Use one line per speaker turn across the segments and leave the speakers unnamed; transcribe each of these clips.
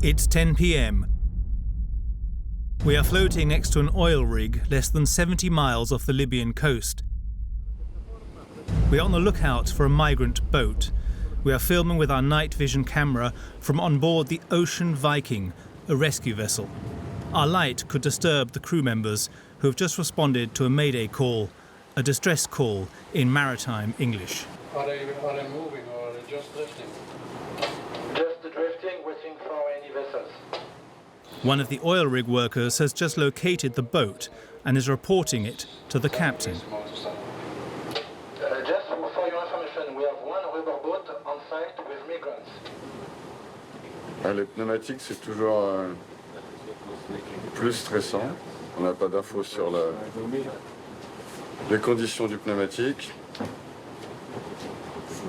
It's 10 p.m. We are floating next to an oil rig less than 70 miles off the Libyan coast. We are on the lookout for a migrant boat. We are filming with our night vision camera from on board the Ocean Viking, a rescue vessel. Our light could disturb the crew members who have just responded to a mayday call, a distress call in maritime English.
Are they moving or are they just drifting?
Just drifting, waiting for any vessels.
One of the oil rig workers has just located the boat and is reporting it to the captain.
Just for your information, we have one rubber boat on site with migrants.
Les pneumatiques, c'est toujours plus stressant. On n'a pas d'infos sur les conditions du pneumatique.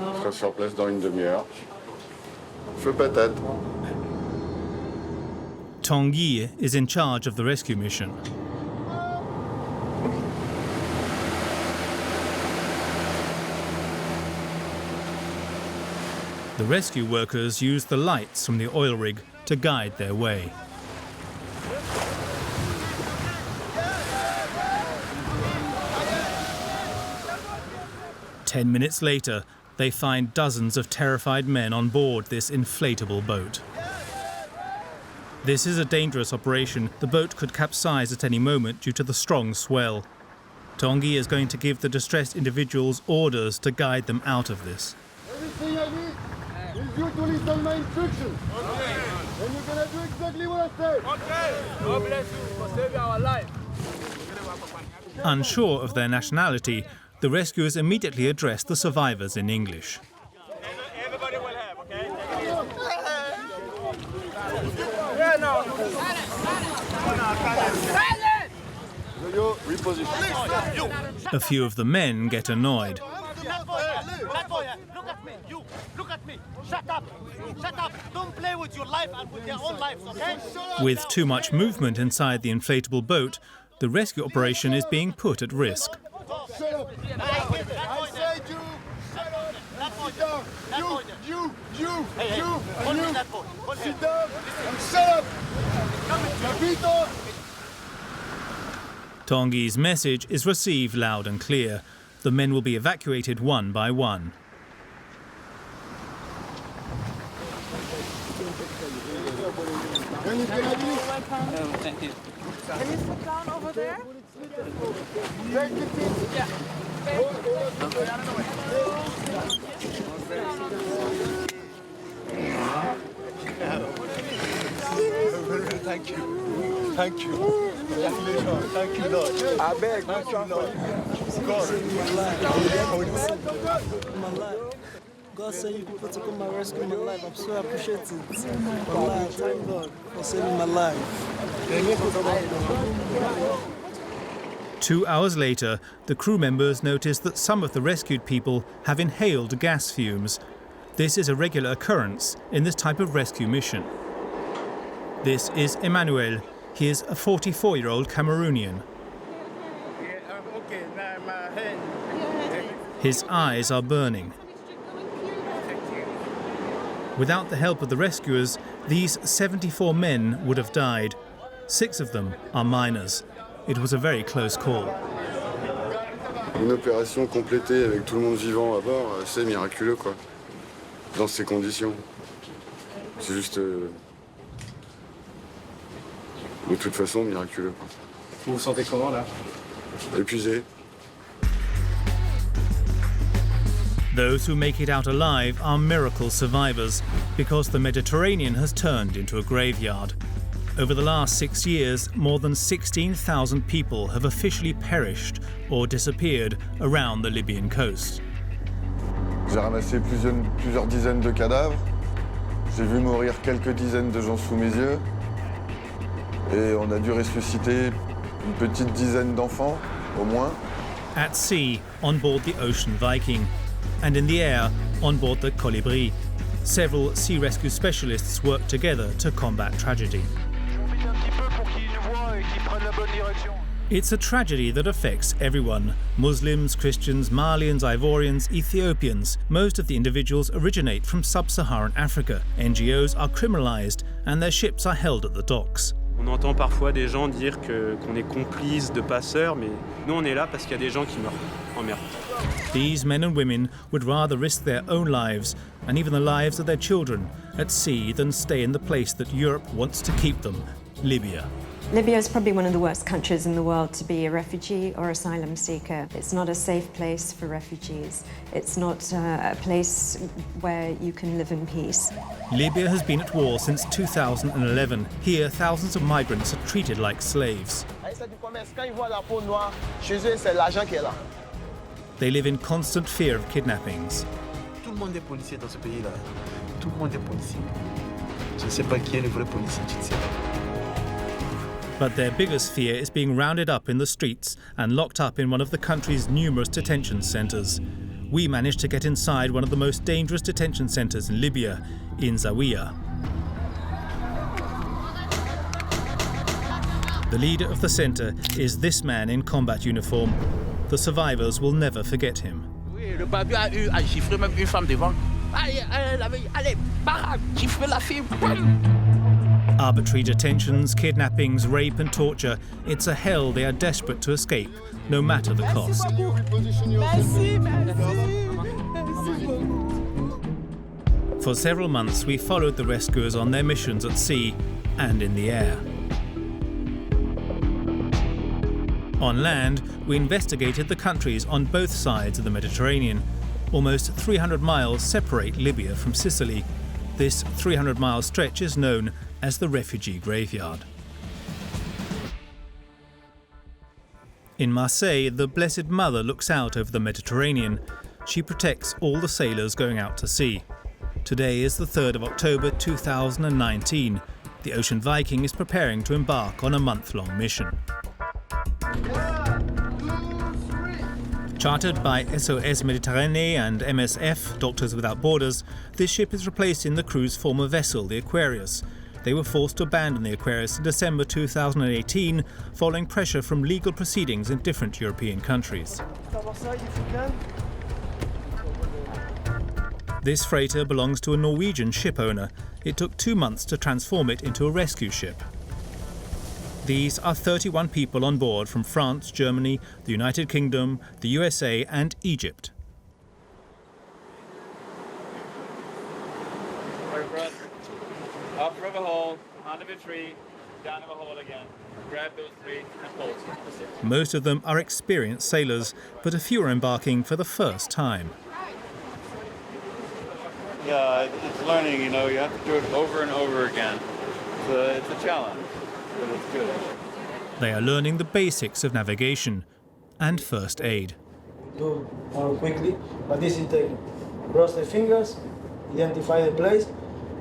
On sera sur place dans une demi-heure. Feu patate.
Tanguy is in charge of the rescue mission. The rescue workers use the lights from the oil rig to guide their way. Ten minutes later, they find dozens of terrified men on board this inflatable boat. This is a dangerous operation. The boat could capsize at any moment due to the strong swell. Tanguy is going to give the distressed individuals orders to guide them out of this.
Everything I need is you to listen my instructions. Okay. And you're gonna do exactly what I say. Okay. God bless you for saving our life.
Unsure of their nationality, the rescuers immediately address the survivors in English.
Everybody will have, okay?
A few of the men get annoyed.
Look at me, you! Look at me! Shut up! Shut up! Don't play with your life and with their own lives, okay?
With too much movement inside the inflatable boat, the rescue operation is being put at risk.
Shut up! I said you! Shut up! Sit down! You! Sit down and shut up! Capito!
Tanguy's message is received loud and clear. The men will be evacuated one by one.
Thank you.
Can you sit down over there?
Yeah.
Thank you. Thank you. Thank you, Lord. I beg. Thank you, Lord.
God send you people to come and rescue my life. I'm so appreciative. Allah, thank God for saving my life.
2 hours later, the crew members notice that some of the rescued people have inhaled gas fumes. This is a regular occurrence in this type of rescue mission. This is Emmanuel. He is a 44-year-old Cameroonian. His eyes are burning. Without the help of the rescuers, these 74 men would have died. 6 of them are minors. It was a very close call.
Une opération complétée avec tout le monde vivant à bord, c'est miraculeux, quoi. Dans ces conditions. C'est juste... de toute façon, miraculeux.
Vous vous sentez comment là?
Épuisé.
Those who make it out alive are miracle survivors because the Mediterranean has turned into a graveyard. Over the last 6 years, more than 16,000 people have officially perished or disappeared around the Libyan coast.
J'ai ramassé plusieurs dizaines de cadavres. J'ai vu mourir quelques dizaines de gens sous mes yeux. Et on a dû ressusciter une petite dizaine d'enfants, au moins.
At sea, on board the Ocean Viking, and in the air, on board the Colibri. Several sea rescue specialists work together to combat tragedy. It's a tragedy that affects everyone. Muslims, Christians, Malians, Ivorians, Ethiopians. Most of the individuals originate from sub-Saharan Africa. NGOs are criminalized and their ships are held at the docks.
On entend parfois des gens dire qu'on est complice de passeurs, mais nous on est là parce qu'il y a des gens qui meurent en mer.
These men and women would rather risk their own lives, and even the lives of their children, at sea than stay in the place that Europe wants to keep them, Libya.
Libya is probably one of the worst countries in the world to be a refugee or asylum seeker. It's not a safe place for refugees. It's not a place where you can live in peace.
Libya has been at war since 2011. Here, thousands of migrants are treated like slaves. They live in constant fear of kidnappings.
Tout le monde est policier dans ce pays-là. Tout le monde est policier. Je ne sais pas qui est le vrai policier, tu ne sais pas.
But their biggest fear is being rounded up in the streets and locked up in one of the country's numerous detention centres. We managed to get inside one of the most dangerous detention centres in Libya, in Zawiya. The leader of the centre is this man in combat uniform. The survivors will never forget him.
Le babu a giflé même une femme devant. Allez, barre, gifle la fille.
Arbitrary detentions, kidnappings, rape and torture. It's a hell they are desperate to escape, no matter the cost. For several months, we followed the rescuers on their missions at sea and in the air. On land, we investigated the countries on both sides of the Mediterranean. Almost 300 miles separate Libya from Sicily. This 300-mile stretch is known as the refugee graveyard. In Marseille, the Blessed Mother looks out over the Mediterranean. She protects all the sailors going out to sea. Today is the 3rd of October 2019. The Ocean Viking is preparing to embark on a month-long mission. Chartered by SOS Méditerranée and MSF, Doctors Without Borders, this ship is replacing the crew's former vessel, the Aquarius. They were forced to abandon the Aquarius in December 2018, following pressure from legal proceedings in different European countries. This freighter belongs to a Norwegian ship owner. It took 2 months to transform it into a rescue ship. These are 31 people on board from France, Germany, the United Kingdom, the USA and Egypt.
Up from a hole, onto a tree, down to a hole again. Grab those 3 and hold.
Most of them are experienced sailors, but a few are embarking for the first time.
Yeah, it's learning, you know, you have to do it over and over again. It's a challenge, but it's good.
They are learning the basics of navigation and first aid.
Do more quickly, but this is taking. Cross the fingers, identify the place,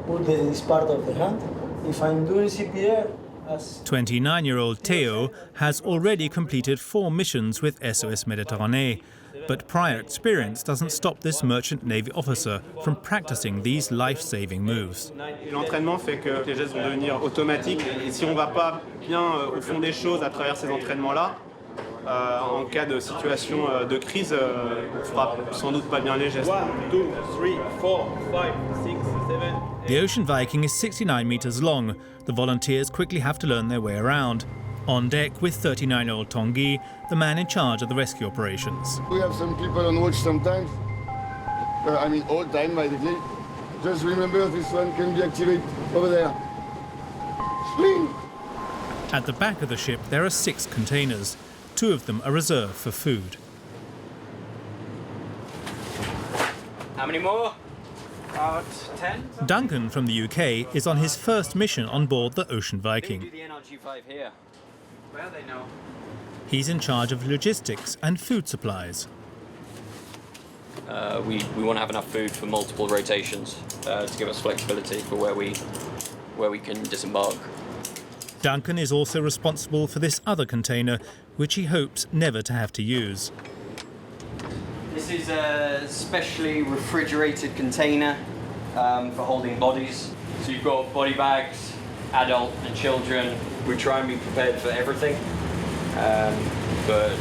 put this part of the hand. If I'm doing CPR,
29-year-old Theo has already completed 4 missions with SOS Méditerranée, but prior experience doesn't stop this merchant navy officer from practicing these life-saving moves.
L'entraînement fait que les gestes vont devenir automatiques et si on ne va pas bien au fond des choses à travers ces entraînements-là, en cas de situation de crise, on ne fera sans doute pas bien les gestes. 1, 2, 3, 4, 5, 6, 7.
The Ocean Viking is 69 meters long. The volunteers quickly have to learn their way around. On deck with 39-year-old Tanguy, the man in charge of the rescue operations.
We have some people on watch sometimes. All time, basically. Just remember this one can be activated over there. Spring!
At the back of the ship, there are 6 containers. 2 of them are reserved for food.
How many more? About 10?
Duncan from the UK is on his first mission on board the Ocean Viking.
Do the NRG5 here. Well, they know.
He's in charge of logistics and food supplies.
We want to have enough food for multiple rotations to give us flexibility for where we can disembark.
Duncan is also responsible for this other container, which he hopes never to have to use.
This is a specially refrigerated container for holding bodies. So you've got body bags, adult and children. We try and be prepared for everything. But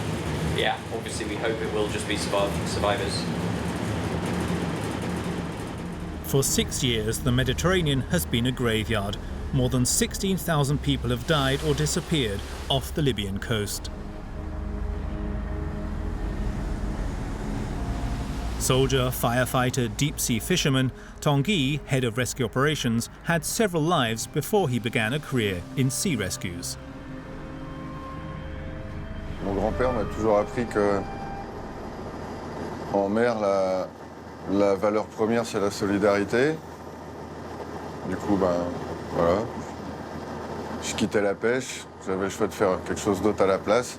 yeah, obviously we hope it will just be survivors.
For 6 years, the Mediterranean has been a graveyard. more than 16,000 people have died or disappeared off the Libyan coast. Soldier, firefighter, deep-sea fisherman, Tanguy, head of rescue operations, had several lives before he began a career in sea rescues.
Mon grand-père m'a toujours appris que en mer, la valeur première, c'est la solidarité. Du coup, voilà. Je quittais la pêche, j'avais le choix de faire quelque chose d'autre à la place.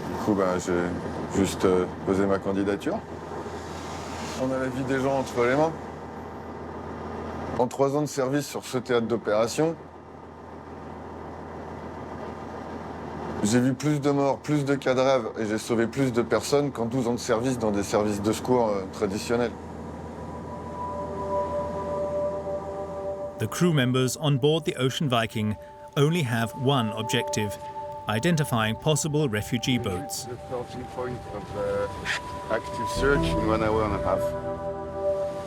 Du coup, j'ai juste posé ma candidature. On a la vie des gens entre les mains. En 3 ans de service sur ce théâtre d'opération, j'ai vu plus de morts, plus de cadavres et j'ai sauvé plus de personnes qu'en 12 ans de service dans des services de secours traditionnels.
The crew members on board the Ocean Viking only have one objective: identifying possible refugee boats.
The starting point of the active search in 1 hour and a half.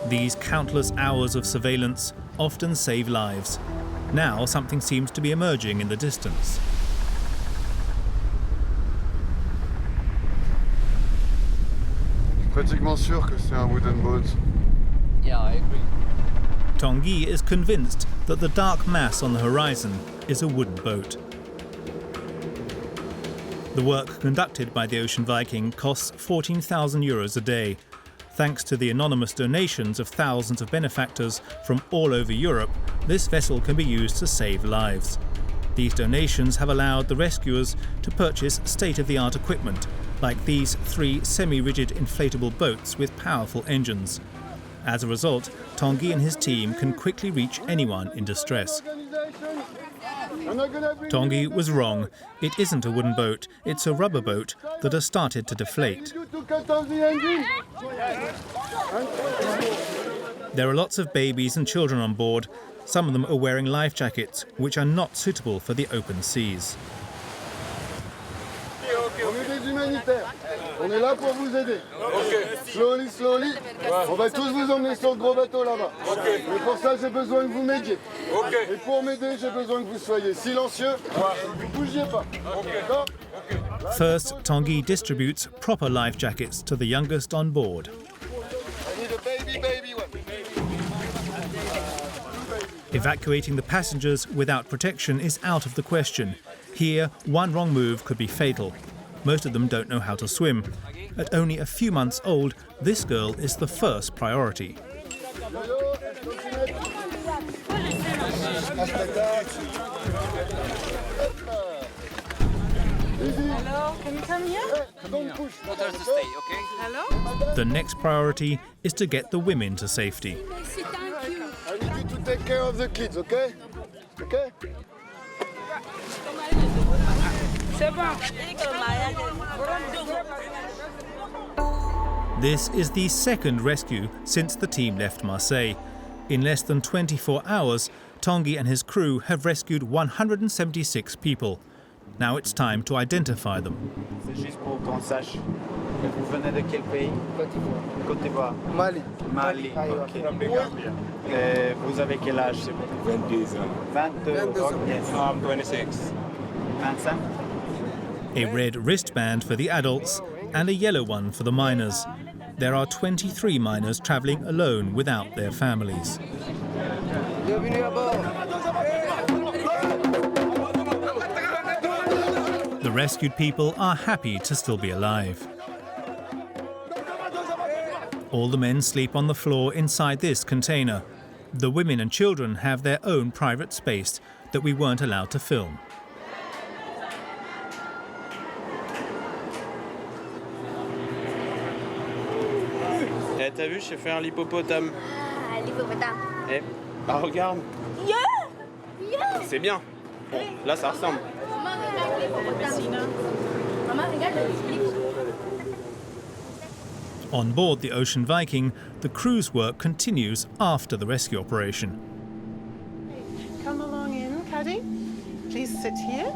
These countless hours of surveillance often save lives. Now something seems to be emerging in the distance.
Pratiquement sûr que c'est un wooden boat.
Yeah, I agree.
Tanguy is convinced that the dark mass on the horizon is a wooden boat. The work conducted by the Ocean Viking costs €14,000 a day. Thanks to the anonymous donations of thousands of benefactors from all over Europe, this vessel can be used to save lives. These donations have allowed the rescuers to purchase state-of-the-art equipment, like these 3 semi-rigid inflatable boats with powerful engines. As a result, Tanguy and his team can quickly reach anyone in distress. Tanguy was wrong. It isn't a wooden boat, it's a rubber boat that has started to deflate. There are lots of babies and children on board. Some of them are wearing life jackets, which are not suitable for the open seas.
On est des humanitaires. On est là pour vous aider. Slowly, slowly. On va tous vous emmener sur le gros bateau là-bas. Mais pour ça, j'ai besoin que vous m'aidiez. Et pour m'aider, j'ai besoin que vous soyez silencieux. Vous ne bougiez pas. D'accord?
First, Tanguy distributes proper life jackets to the youngest on board.
I need a baby one.
Evacuating the passengers without protection is out of the question. Here, one wrong move could be fatal. Most of them don't know how to swim. At only a few months old, this girl is the first priority.
Hello, can you come here?
There's the stay, okay?
Hello?
The next priority is to get the women to safety.
I need you to take care of the kids, okay? Okay?
This is the second rescue since the team left Marseille. In less than 24 hours, Tanguy and his crew have rescued 176 people. Now it's time to identify them.
C'est juste pour qu'on sache. Vous venez de quel pays? Côte d'Ivoire.
Mali.
Mali, ok. Vous avez quel âge, s'il vous plaît?
22 ans.
22 ans. Yes.
I'm 26.
25?
A red wristband for the adults and a yellow one for the minors. There are 23 minors travelling alone without their families. The rescued people are happy to still be alive. All the men sleep on the floor inside this container. The women and children have their own private space that we weren't allowed to film.
Eh, t'as vu, j'ai fait un hippopotame.
Ah, l'hippopotame.
Eh, bah regarde.
Yeah! Yeah!
C'est bien. Bon, là, ça ressemble.
Maman, regarde l'hippopotame. Maman, regarde le
On board the Ocean Viking, the crew's work continues after the rescue operation.
Come along in, Caddy. Please sit here.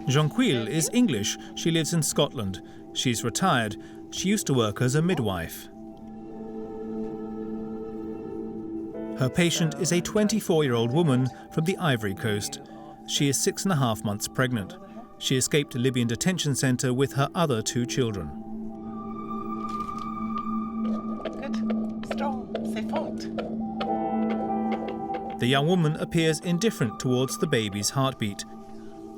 Jonquil is English. She lives in Scotland. She's retired. She used to work as a midwife. Her patient is a 24-year-old woman from the Ivory Coast. She is 6.5 months pregnant. She escaped a Libyan detention centre with her other 2 children.
Good. Strong. C'est fort.
The young woman appears indifferent towards the baby's heartbeat.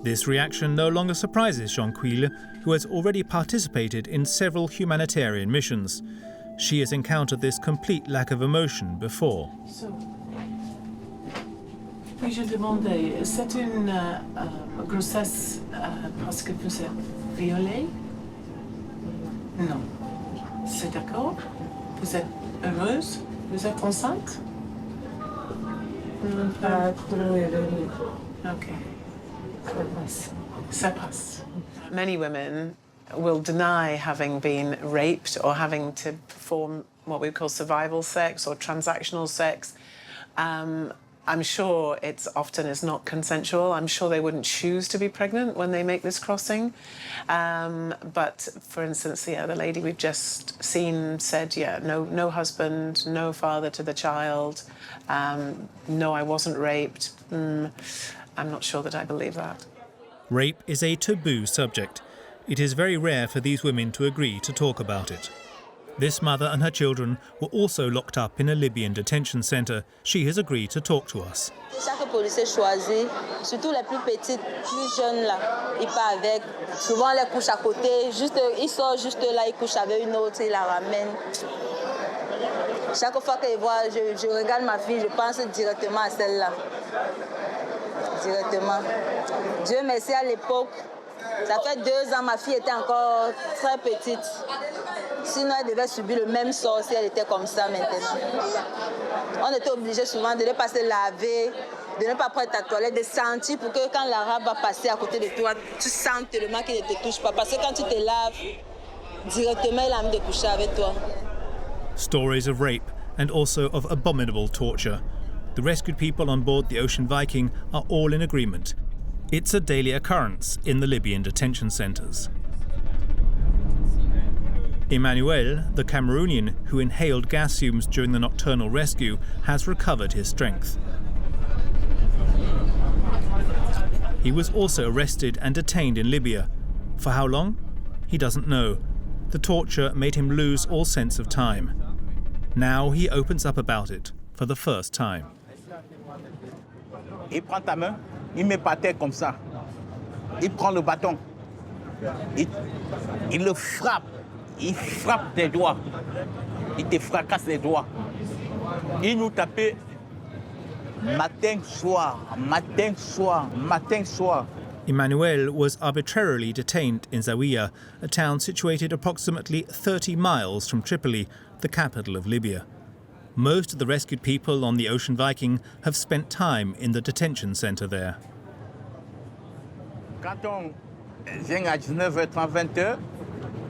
This reaction no longer surprises Jonquille, who has already participated in several humanitarian missions. She has encountered this complete lack of emotion before.
Puis-je demander, c'est une grossesse parce que vous êtes violée? Non. C'est d'accord? Vous êtes heureuse? Vous êtes enceinte? Pas trop heureuse. OK. Ça passe. Many women will deny having been raped or having to perform what we call survival sex or transactional sex. I'm sure it's often is not consensual. I'm sure they wouldn't choose to be pregnant when they make this crossing. But for instance, the lady we've just seen said, no husband, no father to the child. No, I wasn't raped. I'm not sure that I believe that.
Rape is a taboo subject. It is very rare for these women to agree to talk about it. This mother and her children were also locked up in a Libyan detention centre. She has agreed to talk to us.
Chaque policier choisit, surtout les plus petites, plus jeunes là, il part avec. Souvent les couche à côté, il sort juste là, il couche avec une autre, il la ramène. Chaque fois que je regarde ma fille, je pense directement à celle-là. Directement. Dieu merci, à l'époque, ça fait 2 ans, ma fille était encore très petite. Sinon, elle devait subir le même sort si elle était comme ça maintenant. On était obligé souvent de ne pas se laver, de ne pas prendre ta toilette, de sentir pour que quand l'arabe va passer à côté de toi, tu sens tellement qu'il ne te touche pas. Parce que quand tu te laves, directement, il a envie de coucher avec toi.
Stories of rape and also of abominable torture. The rescued people on board the Ocean Viking are all in agreement. It's a daily occurrence in the Libyan detention centres. Emmanuel, the Cameroonian who inhaled gas fumes during the Nocturnal rescue, has recovered his strength. He was also arrested and detained in Libya. For how long? He doesn't know. The torture made him lose all sense of time. Now he opens up about it for the first time.
Il prend ta main, il met par terre comme ça. Il prend le bâton. Il le frappe. Il frappe des doigts. Il te fracasse les doigts. Il nous tapait matin, soir, matin, soir, matin, soir.
Emmanuel was arbitrarily detained in Zawiya, a town situated approximately 30 miles from Tripoli, the capital of Libya. Most of the rescued people on the Ocean Viking have spent time in the detention centre there.
Quand on vient à 19h30, 20h,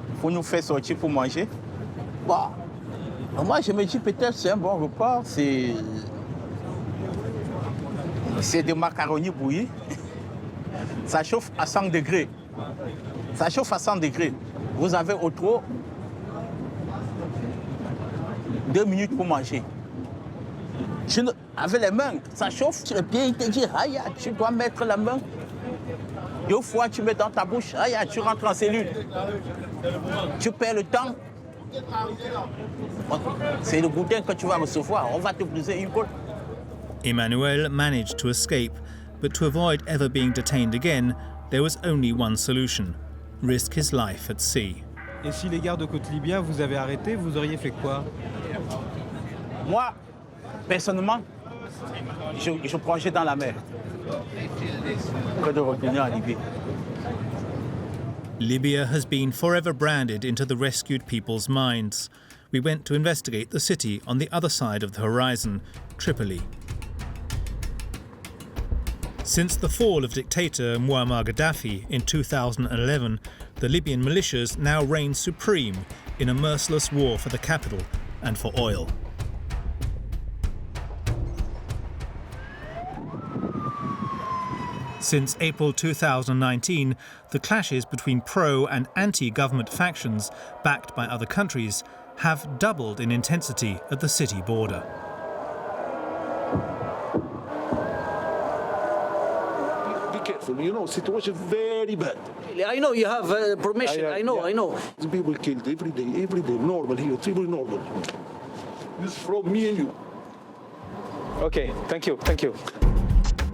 il faut nous faire sortir pour manger. Bon, moi je me dis peut-être c'est un bon repas, c'est des macaronis bouillis. Ça chauffe à 100 degrés. Ça chauffe à 100 degrés. Vous avez au trop 2 minutes pour manger. Avec les mains, ça chauffe sur le pied, il te dit, aïe, tu dois mettre la main. 2 fois, tu mets dans ta bouche, aïe, tu rentres en cellule. Tu perds le temps. C'est le boudin que tu vas recevoir. On va te briser une côte.
Emmanuel managed to escape, but to avoid ever being detained again, there was only one solution: risk his life at sea.
Et si les gardes-côtes libyens vous avaient arrêté, vous auriez fait quoi?
Moi, personnellement, je plongeais dans la mer que de retourner en Libye.
Libya has been forever branded into the rescued people's minds. We went to investigate the city on the other side of the horizon, Tripoli. Since the fall of dictator Muammar Gaddafi in 2011, the Libyan militias now reign supreme in a merciless war for the capital and for oil. Since April 2019, the clashes between pro- and anti-government factions, backed by other countries, have doubled in intensity at the city border.
dreadful, you know, situation very bad.
I know you have permission, I know.
The people killed every day, normal here, Tripoli normal. This is from me and you.
Okay, thank you.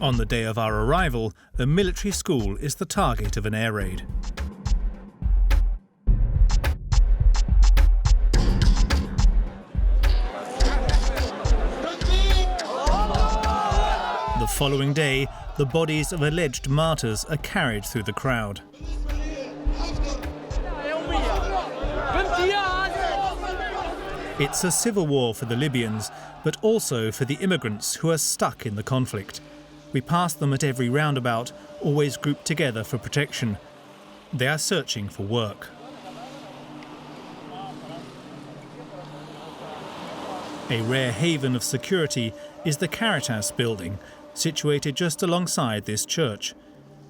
On the day of our arrival, the military school is the target of an air raid. The following day, the bodies of alleged martyrs are carried through the crowd. It's a civil war for the Libyans, but also for the immigrants who are stuck in the conflict. We pass them at every roundabout, always grouped together for protection. They are searching for work. A rare haven of security is the Caritas building, situated just alongside this church.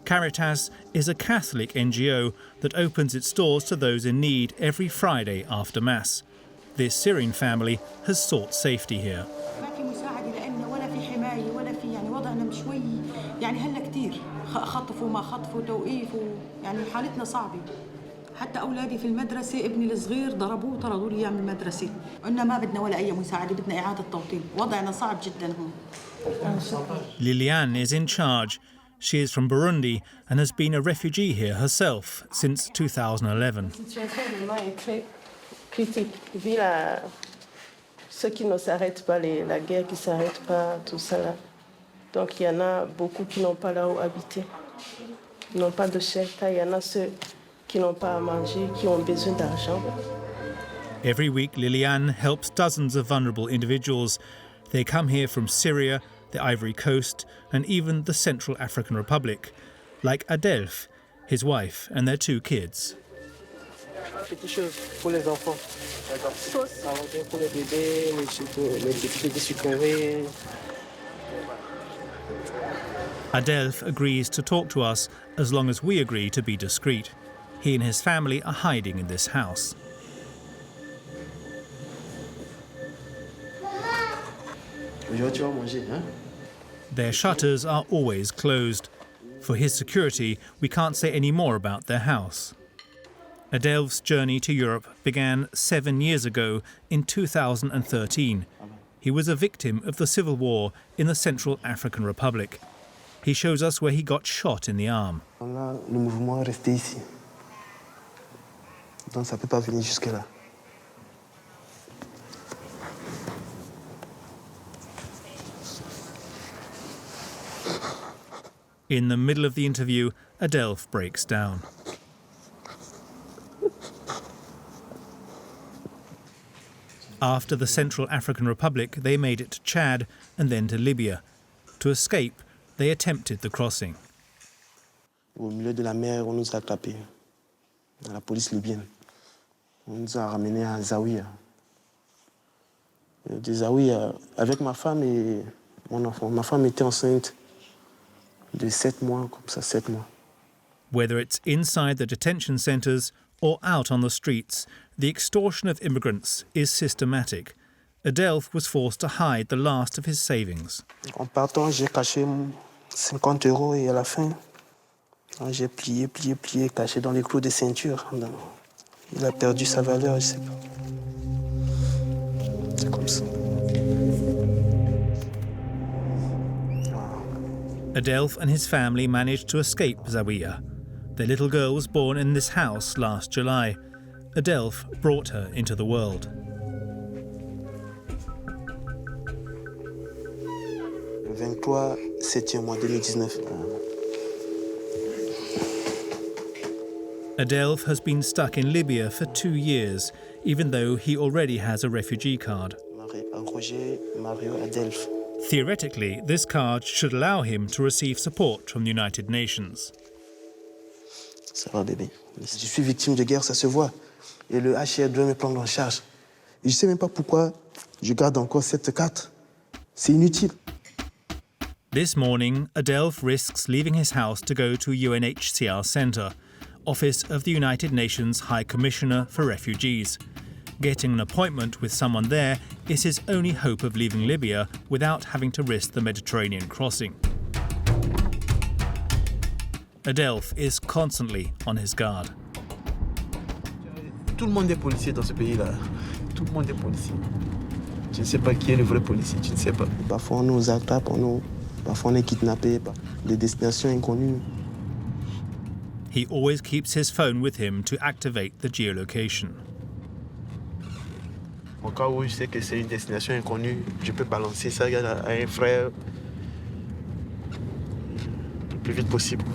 Caritas is a Catholic NGO that opens its doors to those in need every Friday after Mass. This Syrian family has sought safety here.
حتى أولادي في المدرسة ابني الصغير ضربوه طردوا لي إياه من المدرسة قلنا ما بدنا ولا أي مساعدة بدنا إعادة توطين وضعنا صعب جدا هون.
Liliane is in charge. She is from Burundi and has been a refugee here herself since 2011.
Critique. Vu ce qui ne s'arrête pas, la guerre qui ne s'arrête pas, tout ça là. Donc il y en a beaucoup qui n'ont pas là où habiter. Ils n'ont pas de shelter. Il y en a ceux qui n'ont pas à manger, qui ont besoin d'argent.
Every week, Liliane helps dozens of vulnerable individuals. They come here from Syria, the Ivory Coast, and even the Central African Republic, like Adelph, his wife, and their 2 kids.
Quelque chose pour les enfants. Sauce. Pour les bébés, les petits sucreries.
Adelph agrees to talk to us as long as we agree to be discreet. He and his family are hiding in this house. Their shutters are always closed. For his security, we can't say any more about their house. Adelph's journey to Europe began 7 years ago in 2013. He was a victim of the civil war in the Central African Republic. He shows us where he got shot in the arm.
Le mouvement est resté ici. Donc ça peut pas venir jusque là.
In the middle of the interview, Adelph breaks down. After the Central African Republic, they made it to Chad and then to Libya. To escape, they attempted the crossing.
Au milieu de la mer, on nous a attrapés. La police libyenne. On nous a ramenés à Zawiya. De Zawiya, avec ma femme et mon enfant. Ma femme était enceinte de 7 mois, comme ça, 7 mois.
Whether it's inside the detention centres or out on the streets, the extortion of immigrants is systematic. Adelph was forced to hide the last of his savings.
En partant, j'ai caché 50 € et à la fin, j'ai plié, caché dans les clous des ceintures. Il a perdu sa valeur, je sais pas. C'est comme ça.
Adelph and his family managed to escape Zawiya. Their little girl was born in this house last July. Adelph brought her into the world.
Le 23 7e mois 2019.
Adelph has been stuck in Libya for 2 years, even though he already has a refugee card. Theoretically, this card should allow him to receive support from the United Nations.
Ça va, bébé. Je suis victime de guerre, ça se voit. Et le HCR doit me prendre en charge. Et je ne sais même pas pourquoi je garde encore cette carte. C'est inutile.
This morning, Adelph risks leaving his house to go to UNHCR Centre, Office of the United Nations High Commissioner for Refugees. Getting an appointment with someone there is his only hope of leaving Libya without having to risk the Mediterranean crossing. Adelph is constantly on his guard.
Tout le monde est policier dans ce pays-là. Tout le monde est policier. Je ne sais pas qui est le vrai policier, je ne sais pas. Parfois on nous attrape, parfois on est kidnappé par des destinations inconnues.
He always keeps his phone with him to activate the geolocation.
Au cas où je sais que c'est une destination inconnue, je peux balancer ça à un frère le plus vite possible.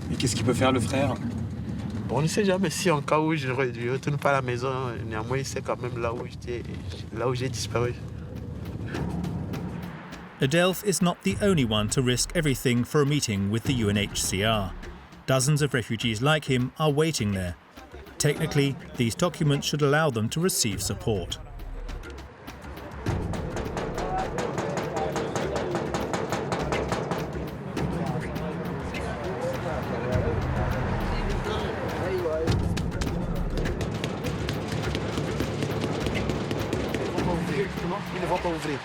Et qu'est-ce qu'il peut faire le frère?
On ne sait jamais si en cas où je ne retourne pas à la maison, néanmoins il sait quand même là où j'ai disparu.
Adelph is not the only one to risk everything for a meeting with the UNHCR. Dozens of refugees like him are waiting there. Technically, these documents should allow them to receive support.
Ils ne vont pas ouvrir.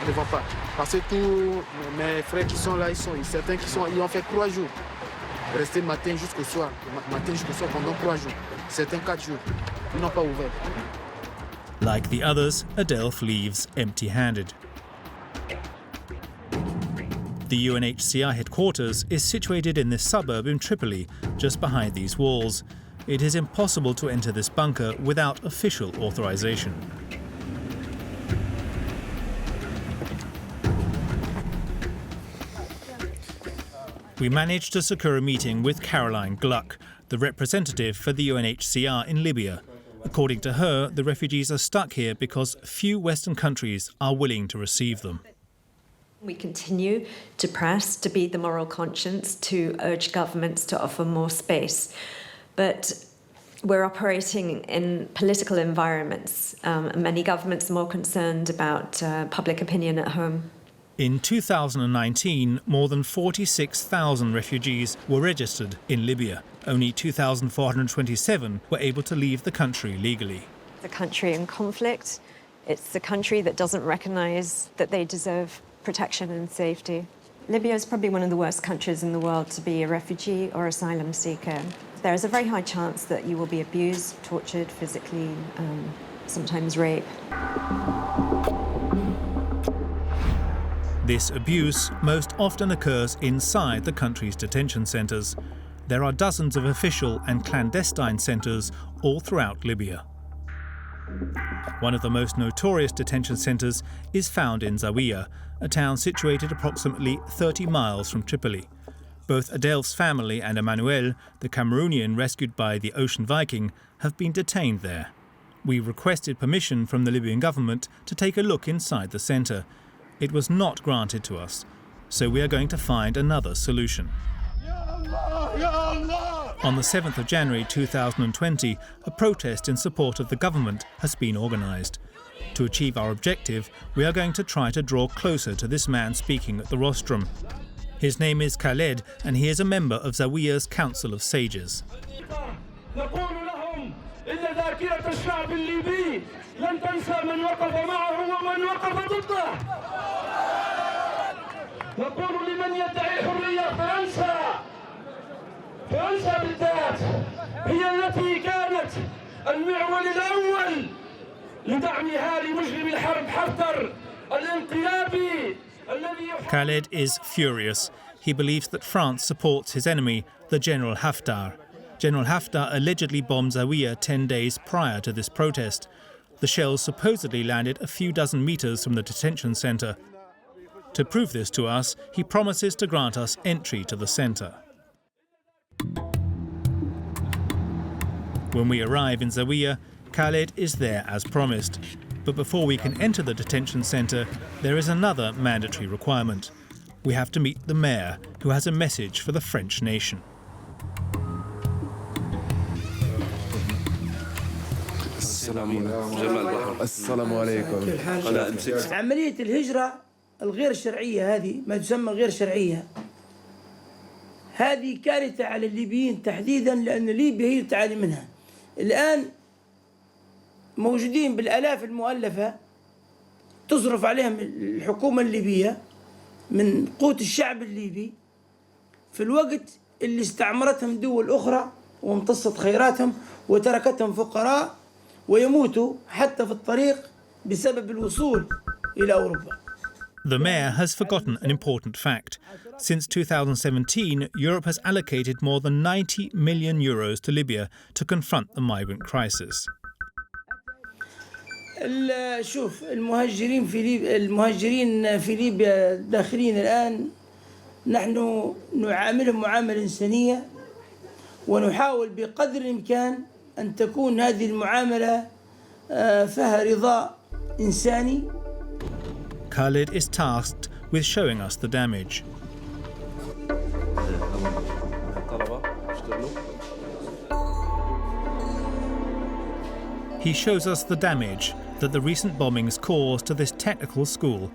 Ils ne vont pas. Parce que tous mes frères qui sont là, certains ils ont fait 3 jours. Rester matin jusqu'au soir. Matin jusqu'au soir pendant 3 jours. Certains 4 jours. Ils n'ont pas ouvert.
Like the others, Adelph leaves empty-handed. The UNHCR headquarters is situated in this suburb in Tripoli, just behind these walls. It is impossible to enter this bunker without official authorization. We managed to secure a meeting with Caroline Gluck, the representative for the UNHCR in Libya. According to her, the refugees are stuck here because few Western countries are willing to receive them.
We continue to press, to be the moral conscience, to urge governments to offer more space. But we're operating in political environments. Many governments are more concerned about public opinion at home.
In 2019, more than 46,000 refugees were registered in Libya. Only 2,427 were able to leave the country legally.
The country in conflict, it's the country that doesn't recognise that they deserve protection and safety. Libya is probably one of the worst countries in the world to be a refugee or asylum seeker. There is a very high chance that you will be abused, tortured physically, sometimes raped.
This abuse most often occurs inside the country's detention centres. There are dozens of official and clandestine centres all throughout Libya. One of the most notorious detention centres is found in Zawiya, a town situated approximately 30 miles from Tripoli. Both Adelph's family and Emmanuel, the Cameroonian rescued by the Ocean Viking, have been detained there. We requested permission from the Libyan government to take a look inside the centre. It was not granted to us, so we are going to find another solution. On the 7th of January 2020, a protest in support of the government has been organised. To achieve our objective, we are going to try to draw closer to this man speaking at the rostrum. His name is Khaled, and he is a member of Zawiya's Council of Sages.
فرنسا بالذات هي التي كانت المعول الأول لدعمها لمجرم الحرب حفتر الانقلابي.
Khaled is furious. He believes that France supports his enemy, the General Haftar. General Haftar allegedly bombed Zawiya 10 days prior to this protest. The shells supposedly landed a few dozen meters from the detention centre. To prove this to us, he promises to grant us entry to the centre. When we arrive in Zawiya, Khaled is there as promised. But before we can enter the detention centre, there is another mandatory requirement. We have to meet the mayor, who has a message for the French nation.
السلام عليكم. عملية الهجرة الغير شرعية هذه ما تسمى غير شرعية. هذه كارثة على الليبيين تحديدا لأن ليبيا هي تعاني منها. الآن موجودين بالآلاف المؤلفة تصرف عليهم الحكومة الليبية من قوت الشعب الليبي في الوقت اللي استعمرتهم دول أخرى وامتصت خيراتهم وتركتهم فقراء ويموتوا حتى في الطريق بسبب الوصول إلى أوروبا.
The mayor has forgotten an important fact. Since 2017, Europe has allocated more than 90 million euros to Libya to confront the migrant crisis.
شوف المهاجرين في ليبيا داخلين الآن نحن نعاملهم معاملة إنسانية ونحاول بقدر الإمكان أن تكون هذه المعاملة فيها رضا إنساني.
Khalid is tasked with showing us the damage. He shows us the damage that the recent bombings caused to this technical school.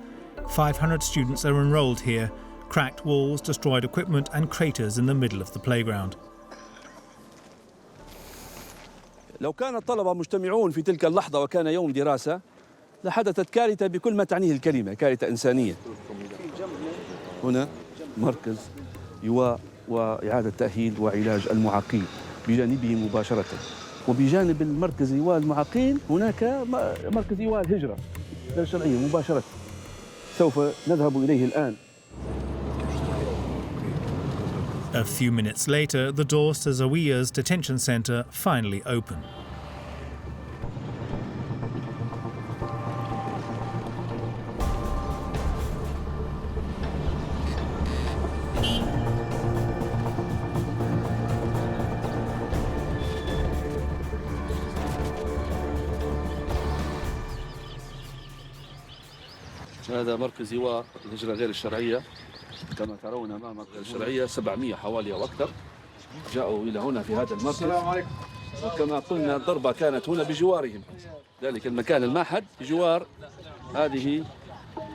500 students are enrolled here, cracked walls, destroyed equipment and craters in the middle of the playground.
لو كان الطلبة مجتمعون في تلك اللحظة وكان يوم دراسة لحدثت كارثة بكل ما تعنيه الكلمة، كارثة إنسانية. هنا مركز يواء وإعادة تأهيل وعلاج المعاقين بجانبه مباشرة، وبجانب المركز يواء المعاقين هناك مركز يواء الهجرة غير الشرعية مباشرة سوف نذهب إليه الآن.
A few minutes later, the doors to Zawiya's detention centre finally open.
هذا مركز يواء الهجرة غير الشرعية، كما ترون أمام الشرعية 700 حوالي أو أكثر جاءوا إلى هنا في هذا المركز. السلام عليكم. وكما قلنا الضربة كانت هنا بجوارهم، ذلك المكان المعهد بجوار هذه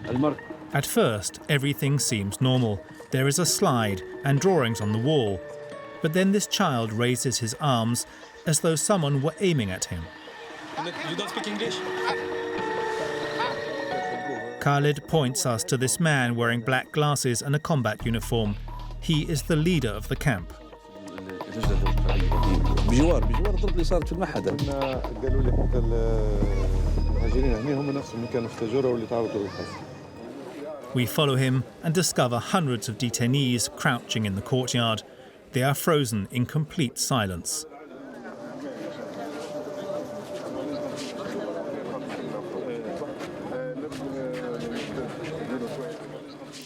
المركز.
At first, everything seems normal. There is a slide and drawings on the wall. But then this child raises his arms as though someone were aiming at him.
You don't speak English?
Khalid points us to this man wearing black glasses and a combat uniform. He is the leader of the camp.
بجوار الضرب اللي صارت في المعهد.
قالوا لي حتى المهاجرين هنا هم نفسهم اللي كانوا في التجارة واللي تعرضوا للحصر.
We follow him and discover hundreds of detainees crouching in the courtyard. They are frozen in complete silence.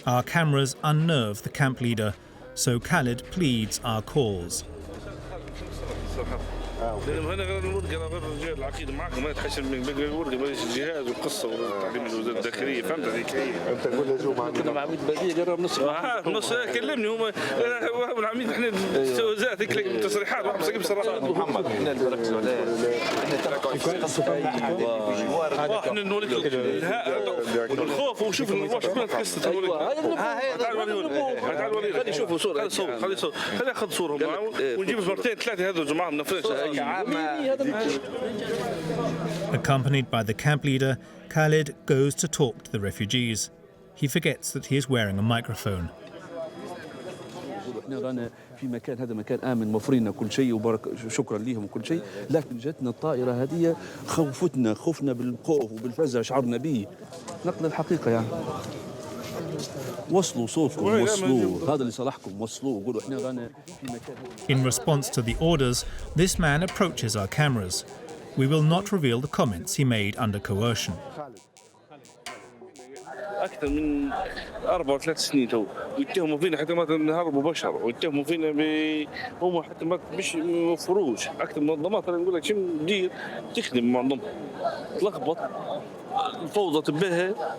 Our cameras unnerve the camp leader, so Khalid pleads our cause.
هنا غير الورقه غير رجال العقيده معكم ما يتحشم من باقي الورقه ماليش الجهاز والقصه والتعليم الوزاره الداخليه فهمت هذيك هي. انت تقول له جو معنا كنا مع عميد بديه قرب نص كلمني هما العميد احنا استوزات هيك تصريحات واحد مسكين بصراحه محمد احنا نركزوا عليه احنا نولد الخوف وشوف الواش كلها تكسرت تعال وريني خلي يشوفوا صوره خلي ياخذ صوره معه ونجيب مرتين ثلاثه هذول معهم نفس.
Accompanied by the camp leader, Khalid goes to talk to the refugees. He forgets that he is wearing a microphone.
احنا رانا في مكان هذا مكان امن موفرين كل شيء وبارك شكرا ليهم وكل شيء، لكن جاتنا الطائره هذه خوفنا بالخوف وبالفزع شعرنا به. نقل الحقيقه يعني. وصلوا صوتكم وصلوا هذا اللي صالحكم وصلوا قولوا احنا رانا في مكان.
In response to the orders, this man approaches our cameras. We will not reveal the comments he made under coercion.
اكثر من 4 و3 سنين تو ويتهموا فينا حتى ما نهربوا بشر ويتهموا فينا هم حتى ما مش فروج اكثر منظمات. انا نقول لك شنو ندير تخدم منظمه تلخبط الفوضى تبهها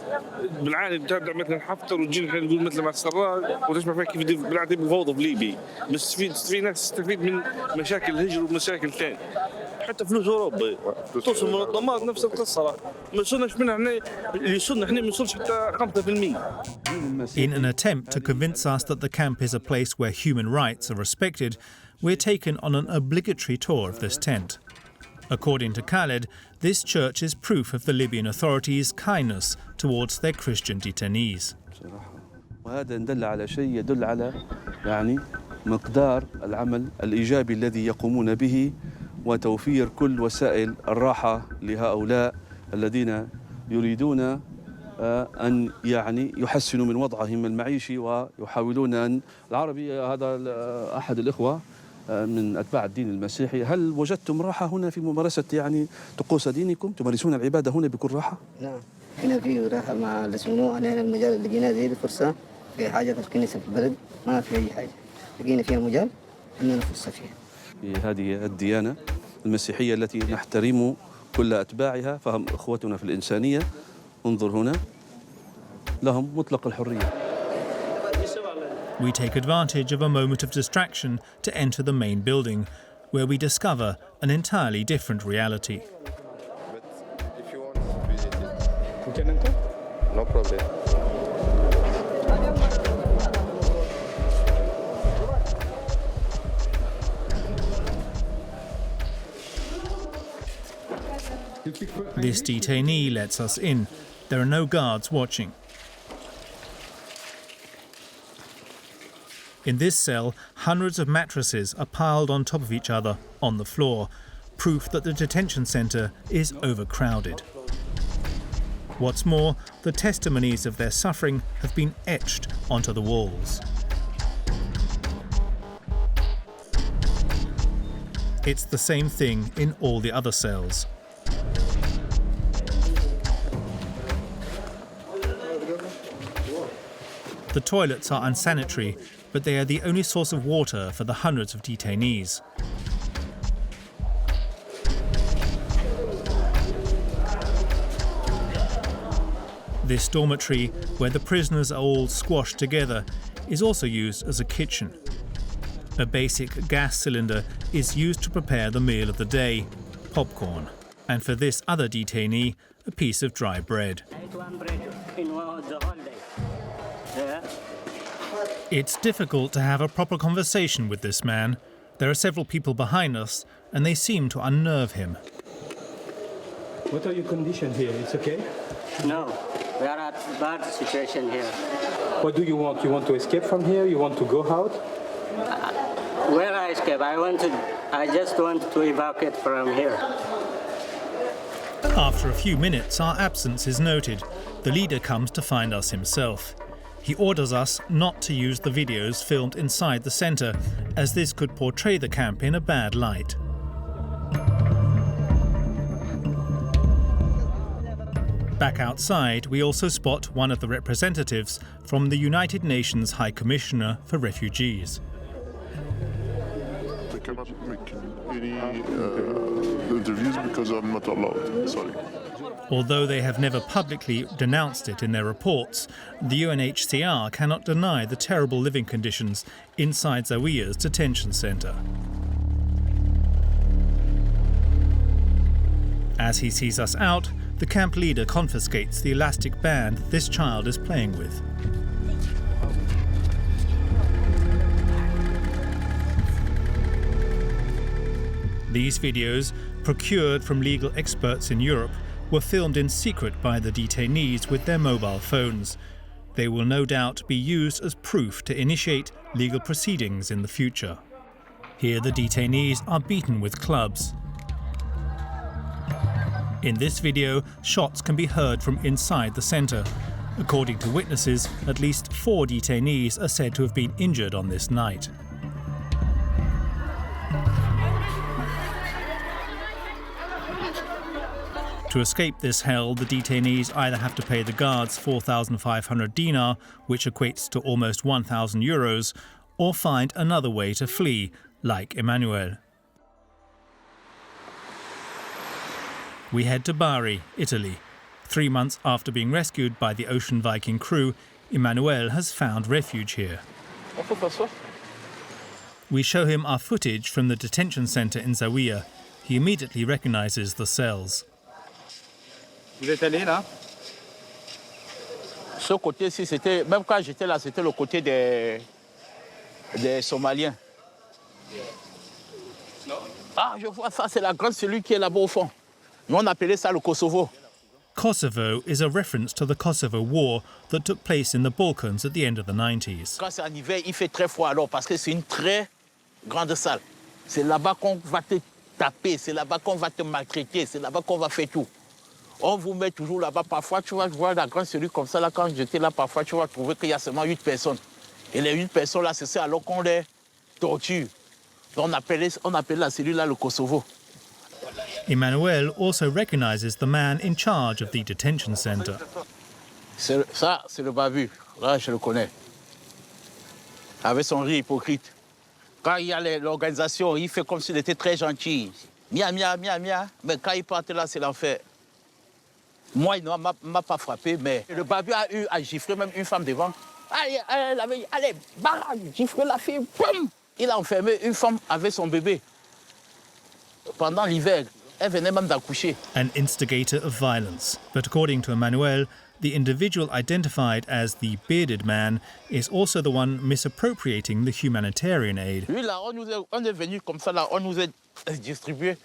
بالعاني ترجع مثلا حفتر وتجي نقول مثل مع السراج وتسمع فيها كيف بالعاده بالفوضى في ليبيا. بس في ناس تستفيد من مشاكل الهجر ومشاكل ثانيه حتى فلوس اوروبا توصل منظمات نفس القصه ما وصلناش منها احنا اللي وصلنا احنا ما نوصلش حتى 5%.
In an attempt to convince us that the camp is a place where human rights are respected, we're taken on an obligatory tour of this tent. According to Khalid, this church is proof of the Libyan authorities' kindness towards their Christian detainees.
وهذا يدل على شيء يدل على يعني مقدار العمل الإيجابي الذي يقومون به وتوفير كل وسائل الراحة لهؤلاء الذين يريدون أن يعني يحسنوا من وضعهم المعيشي ويحاولون أن العربي هذا أحد الإخوة من أتباع الدين المسيحي. هل وجدتم راحة هنا في ممارسة يعني طقوس دينكم؟ تمارسون العبادة هنا بكل راحة؟
نعم هنا في راحة مع السنو. أنا المجال اللي لقينا زي الفرصة في حاجة في الكنيسة في البلد ما في أي حاجة لقينا فيها مجال أننا فرصة فيها.
في هذه الديانة المسيحية التي نحترم كل أتباعها فهم إخوتنا في الإنسانية. انظر هنا لهم مطلق الحرية.
We take advantage of a moment of distraction to enter the main building, where we discover an entirely different reality.
We can enter? No problem.
This detainee lets us in. There are no guards watching. In this cell, hundreds of mattresses are piled on top of each other on the floor, proof that the detention centre is overcrowded. What's more, the testimonies of their suffering have been etched onto the walls. It's the same thing in all the other cells. The toilets are unsanitary, but they are the only source of water for the hundreds of detainees. This dormitory, where the prisoners are all squashed together, is also used as a kitchen. A basic gas cylinder is used to prepare the meal of the day, popcorn, and for this other detainee, a piece of dry bread. It's difficult to have a proper conversation with this man. There are several people behind us, and they seem to unnerve him.
What are your conditions here? It's okay?
No, we are at a bad situation here.
What do you want? You want to escape from here? You want to go out?
Where I escape? I just want to evacuate from here.
After a few minutes, our absence is noted. The leader comes to find us himself. He orders us not to use the videos filmed inside the centre, as this could portray the camp in a bad light. Back outside, we also spot one of the representatives from the United Nations High Commissioner for Refugees.
I cannot make any interviews because I'm not allowed. Sorry.
Although they have never publicly denounced it in their reports, the UNHCR cannot deny the terrible living conditions inside Zawiya's detention centre. As he sees us out, the camp leader confiscates the elastic band this child is playing with. These videos, procured from legal experts in Europe, were filmed in secret by the detainees with their mobile phones. They will no doubt be used as proof to initiate legal proceedings in the future. Here the detainees are beaten with clubs. In this video, shots can be heard from inside the centre. According to witnesses, at least 4 detainees are said to have been injured on this night. To escape this hell, the detainees either have to pay the guards 4,500 dinar, which equates to almost 1,000 euros, or find another way to flee, like Emmanuel. We head to Bari, Italy. 3 months after being rescued by the Ocean Viking crew, Emmanuel has found refuge here. We show him our footage from the detention centre in Zawiya. He immediately recognises the cells.
Vous êtes allé là? Ce côté-ci, c'était, même quand j'étais là, c'était le côté des Somaliens. Ah, je vois ça, c'est la grande cellule qui est là-bas au fond. Nous, on appelait ça le Kosovo.
Kosovo is a reference to the Kosovo War that took place in the Balkans at the end of the 90s.
Quand c'est en hiver, il fait très froid alors parce que c'est une très grande salle. C'est là-bas qu'on va te taper, c'est là-bas qu'on va te maltraiter, c'est là-bas qu'on va faire tout. On vous met toujours là-bas. Parfois, tu vas voir la grande cellule comme ça. Là, quand j'étais là, parfois, tu vas trouver qu'il y a seulement 8 personnes. Et les 8 personnes là, c'est ça alors qu'on les torture. On appelait la cellule là le Kosovo.
Emmanuel also recognizes the man in charge of the detention center.
Ça, c'est le barbu. Là, je le connais. Avec son rire hypocrite. Quand il y a l'organisation, il fait comme s'il était très gentil. Mia, mia, mia, mia. Mais quand il part là, c'est l'enfer. Moi, il ne m'a pas frappé, mais le barbu a eu à gifler même une femme devant. Allez, barrage, gifle la fille, boum! Il a enfermé une femme avec son bébé. Pendant l'hiver, elle venait même d'accoucher.
An instigator of violence. But according to Emmanuel, the individual identified as the bearded man is also the one misappropriating the humanitarian aid.
Lui, là, on est venu comme ça, là, on nous a distribué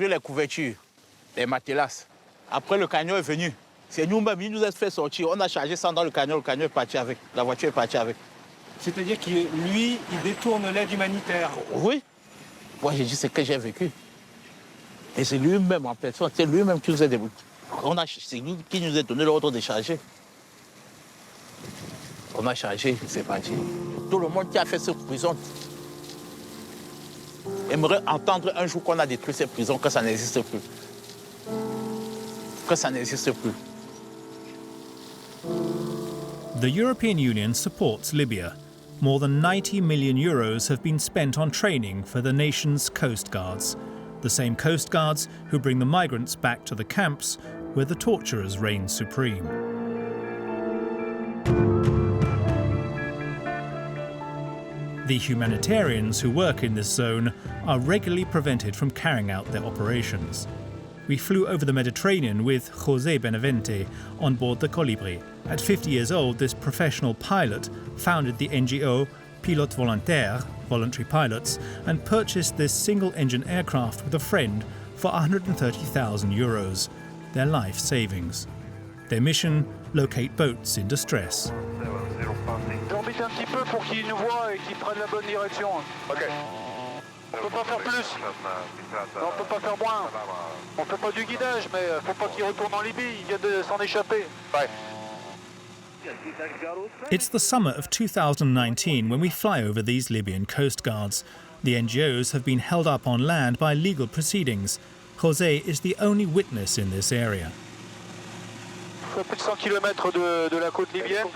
les couvertures, les matelas. Après, le camion est venu. C'est nous-mêmes, il nous a fait sortir. On a chargé ça dans le camion est parti avec. La voiture est partie avec.
C'est-à-dire que lui, il détourne l'aide humanitaire.
Oui. Moi, j'ai dit ce que j'ai vécu. Et c'est lui-même en personne, c'est lui-même qui nous a débrouillé. C'est lui qui nous a donné l'ordre de charger. On a chargé, c'est parti. Tout le monde qui a fait cette prison aimerait entendre un jour qu'on a détruit cette prison, que ça n'existe plus. Que ça n'existe plus.
The European Union supports Libya. More than 90 million euros have been spent on training for the nation's coast guards. The same coast guards who bring the migrants back to the camps where the torturers reign supreme. The humanitarians who work in this zone are regularly prevented from carrying out their operations. We flew over the Mediterranean with José Benavente on board the Colibri. At 50 years old, this professional pilot founded the NGO Pilotes Volontaires, voluntary pilots, and purchased this single-engine aircraft with a friend for 130,000 euros, their life savings. Their mission, locate boats in distress.
J'embête un petit peu pour qu'ils nous voient et qu'ils prennent la bonne direction. Ok. On peut pas faire plus. On peut pas faire moins. On fait pas du guidage, mais faut pas qu'ils retournent en Libye. Ils viennent de s'en échapper. Ouais.
It's the summer of 2019 when we fly over these Libyan coast guards. The NGOs have been held up on land by legal proceedings. José is the only witness in this area.
À plus de 100 km de la côte libyenne.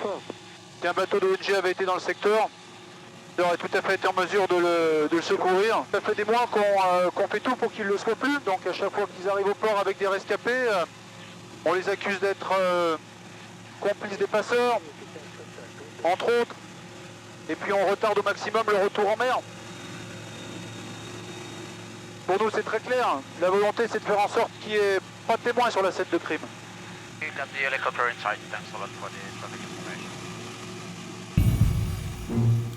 Un bateau de l'ONG avait été dans le secteur. Il aurait tout à fait été en mesure de le secourir. Ça fait des mois qu'on fait tout pour qu'il ne le soit plus. Donc à chaque fois qu'ils arrivent au port avec des rescapés, on les accuse d'être complices des passeurs, entre autres. Et puis on retarde au maximum le retour en mer. Pour nous c'est très clair. La volonté c'est de faire en sorte qu'il n'y ait pas de témoins sur la scène de crime.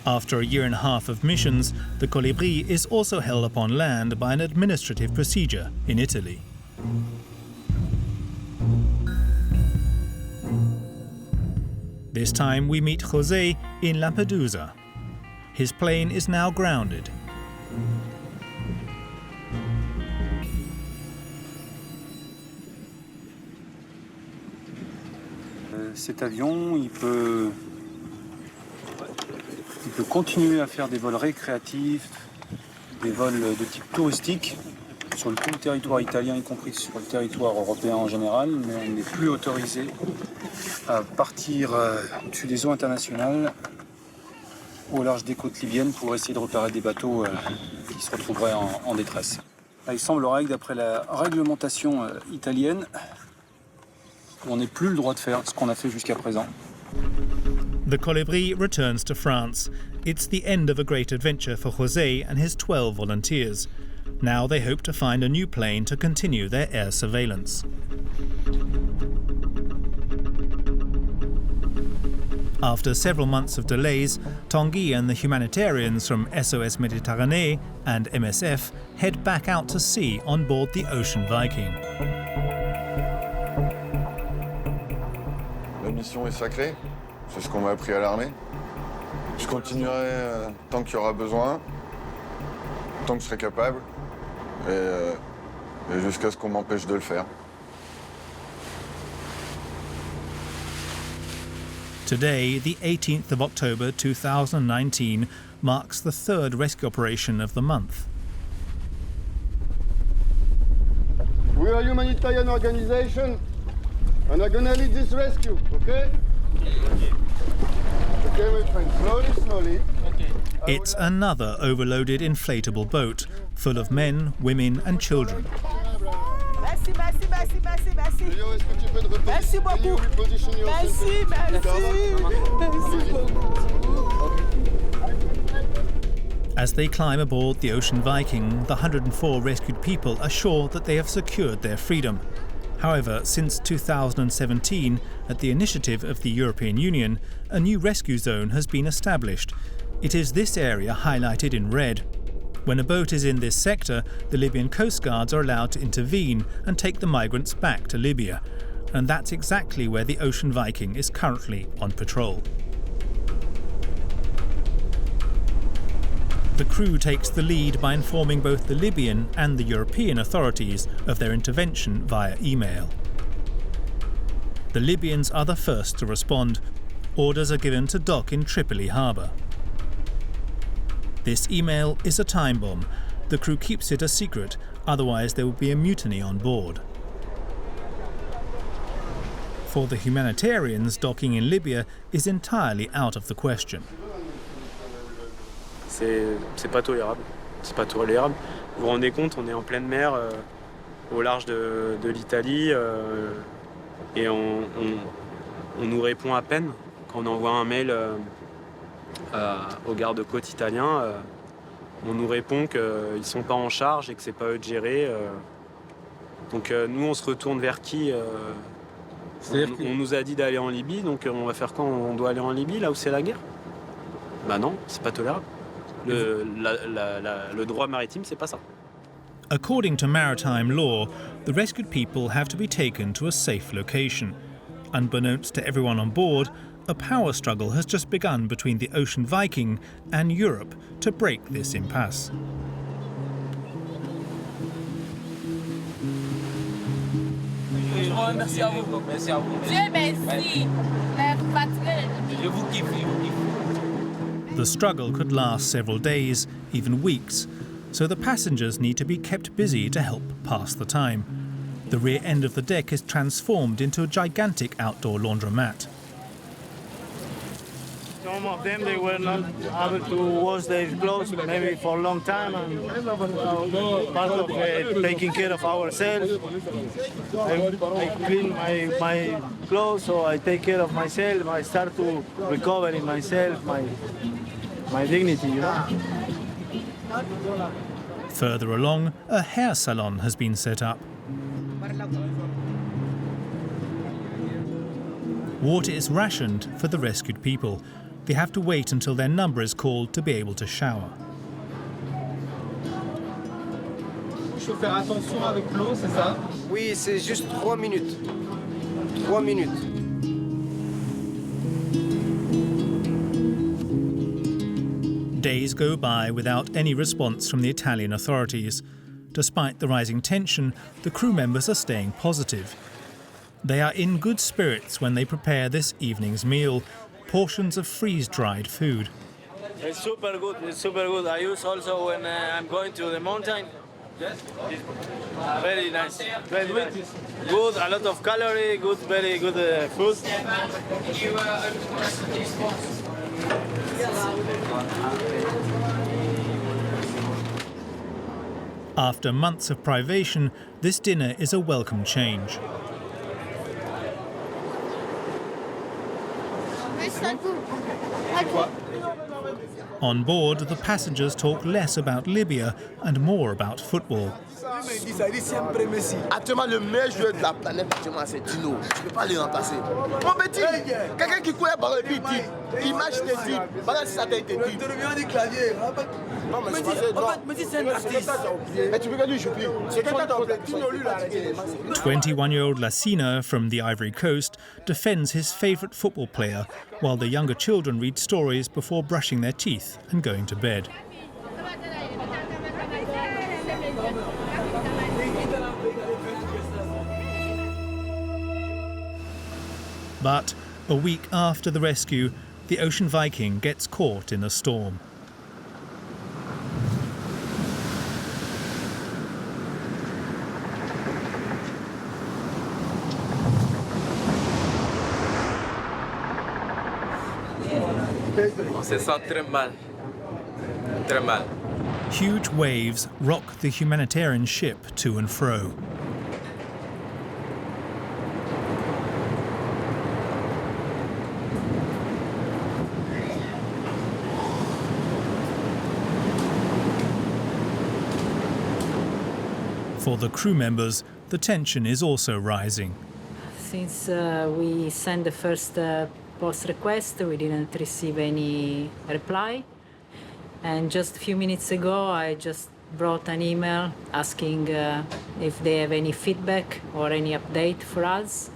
After a year and a half of missions, the Colibri is also held up on land by an administrative procedure in Italy. This time we meet José in Lampedusa. His plane is now grounded.
Cet avion, il peut continuer à faire des vols récréatifs, des vols de type touristique sur tout le territoire italien, y compris sur le territoire européen en général, mais on n'est plus autorisé à partir au-dessus des eaux internationales au large des côtes libyennes pour essayer de repérer des bateaux qui se retrouveraient en détresse. Là, il semblerait que d'après la réglementation italienne, on n'ait plus le droit de faire ce qu'on a fait jusqu'à présent.
The Colibri returns to France. It's the end of a great adventure for José and his 12 volunteers. Now they hope to find a new plane to continue their air surveillance. After several months of delays, Tanguy and the humanitarians from SOS Méditerranée and MSF head back out to sea on board the Ocean Viking.
mission est sacrée. C'est ce qu'on m'a appris à l'armée. Je continuerai tant qu'il y aura besoin, tant que je serai capable, et jusqu'à ce qu'on m'empêche de le faire.
Today, the 18th of October 2019, marks the third rescue operation of the month.
We are a humanitarian organization, and I'm gonna lead this rescue, okay? Okay, my friend, slowly, slowly.
It's another overloaded inflatable boat, full of men, women and children.
Merci, merci, merci, merci, merci. Merci beaucoup. Merci, merci.
As they climb aboard the Ocean Viking, the 104 rescued people are sure that they have secured their freedom. However, since 2017, at the initiative of the European Union, a new rescue zone has been established. It is this area highlighted in red. When a boat is in this sector, the Libyan coast guards are allowed to intervene and take the migrants back to Libya. And that's exactly where the Ocean Viking is currently on patrol. The crew takes the lead by informing both the Libyan and the European authorities of their intervention via email. The Libyans are the first to respond. Orders are given to dock in Tripoli harbour. This email is a time bomb. The crew keeps it a secret, otherwise there will be a mutiny on board. For the humanitarians, docking in Libya is entirely out of the question.
C'est pas tolérable. C'est pas tolérable. Vous vous rendez compte, on est en pleine mer, au large de l'Italie, et on nous répond à peine quand on envoie un mail aux gardes-côtes italiens. On nous répond qu'ils sont pas en charge et que c'est pas eux de gérer. Donc nous, on se retourne vers qui on nous a dit d'aller en Libye, donc on va faire quand on doit aller en Libye, là où c'est la guerre? Bah non, c'est pas tolérable. Le droit maritime, c'est pas ça.
According to maritime law, the rescued people have to be taken to a safe location. Unbeknownst to everyone on board, a power struggle has just begun between the Ocean Viking and Europe to break this impasse.
Merci à vous. Merci à vous. Dieu merci. Je vous kiffe.
The struggle could last several days, even weeks, so the passengers need to be kept busy to help pass the time. The rear end of the deck is transformed into a gigantic outdoor laundromat.
Some of them, they were not able to wash their clothes maybe for a long time, and part of taking care of ourselves. I clean my clothes, so I take care of myself. I start to recover in myself, my dignity, you know.
Further along, a hair salon has been set up. Water is rationed for the rescued people. They have to wait until their number is called to be able to shower.
Il faut faire attention avec l'eau, c'est ça? Oui, c'est juste 3 minutes. 3 minutes.
Days go by without any response from the Italian authorities. Despite the rising tension, the crew members are staying positive. They are in good spirits when they prepare this evening's meal, portions of freeze-dried food.
It's super good. It's super good. I use also when I'm going to the mountain. Very nice. Very nice. Good. A lot of calorie. Good. Very good food.
After months of privation, this dinner is a welcome change. On board, the passengers talk less about Libya and more about football.
Actuellement, le meilleur joueur de la planète, c'est Dino. Tu ne peux pas le remplacer. Mon petit, quelqu'un qui court par le but, il marche des titres. Voilà si ça t'a été dit. Non, mais c'est un artiste. Mais tu peux pas lui jouer. C'est quelqu'un qui
21-year-old Lassina from the Ivory Coast defends his favourite football player, while the younger children read stories before brushing their teeth and going to bed. But a week after the rescue, the Ocean Viking gets caught in a storm.
On se sent très mal. Très mal.
Huge waves rock the humanitarian ship to and fro. For the crew members, the tension is also rising.
Since we sent the first post request, we didn't receive any reply. And just a few minutes ago, I just brought an email asking if they have any feedback or any update for us.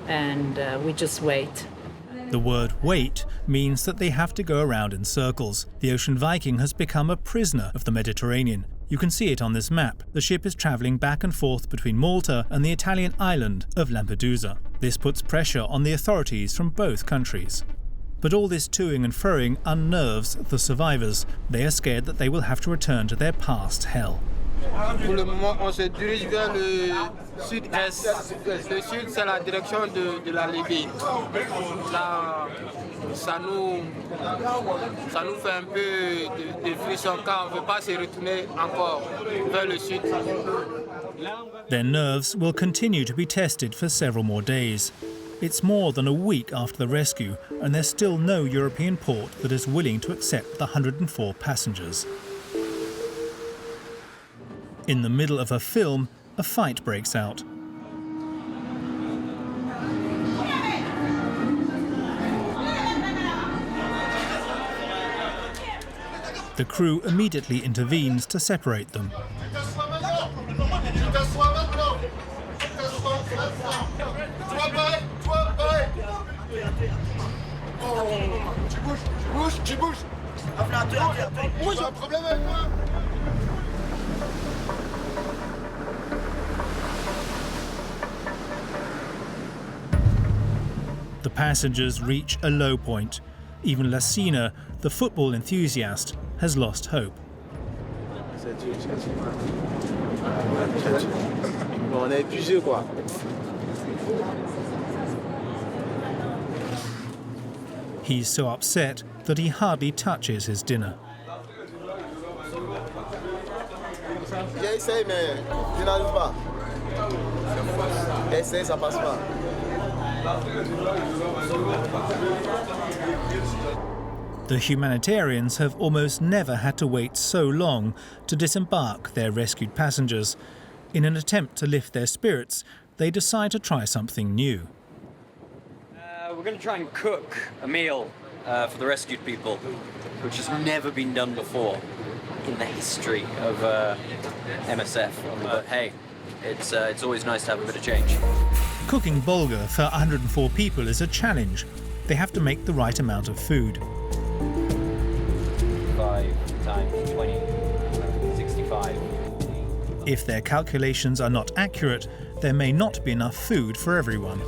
And we just wait.
The word wait means that they have to go around in circles. The Ocean Viking has become a prisoner of the Mediterranean. You can see it on this map. The ship is travelling back and forth between Malta and the Italian island of Lampedusa. This puts pressure on the authorities from both countries. But all this toing and froing unnerves the survivors. They are scared that they will have to return to their past hell.
Pour le moment, on se dirige vers le sud-est. Le sud, c'est la direction de la Libye. Là, ça nous fait un peu de frisson quand on ne veut pas se retourner encore vers le sud.
Their nerves will continue to be tested for several more days. It's more than a week after the rescue, and there's still no European port that is willing to accept the 104 passengers. In the middle of a film, a fight breaks out. The crew immediately intervenes to separate them. The passengers reach a low point. Even Lassina, the football enthusiast, has lost hope. He's so upset that he hardly touches his dinner.
J'essaie, mais je n'arrive pas. Essaye, ça passe pas.
The humanitarians have almost never had to wait so long to disembark their rescued passengers. In an attempt to lift their spirits, they decide to try something new.
We're going to try and cook a meal for the rescued people, which has never been done before in the history of MSF. But hey, it's always nice to have a bit of change.
Cooking bulgur for 104 people is a challenge. They have to make the right amount of food.
5 times 20, 65.
If their calculations are not accurate, there may not be enough food for everyone.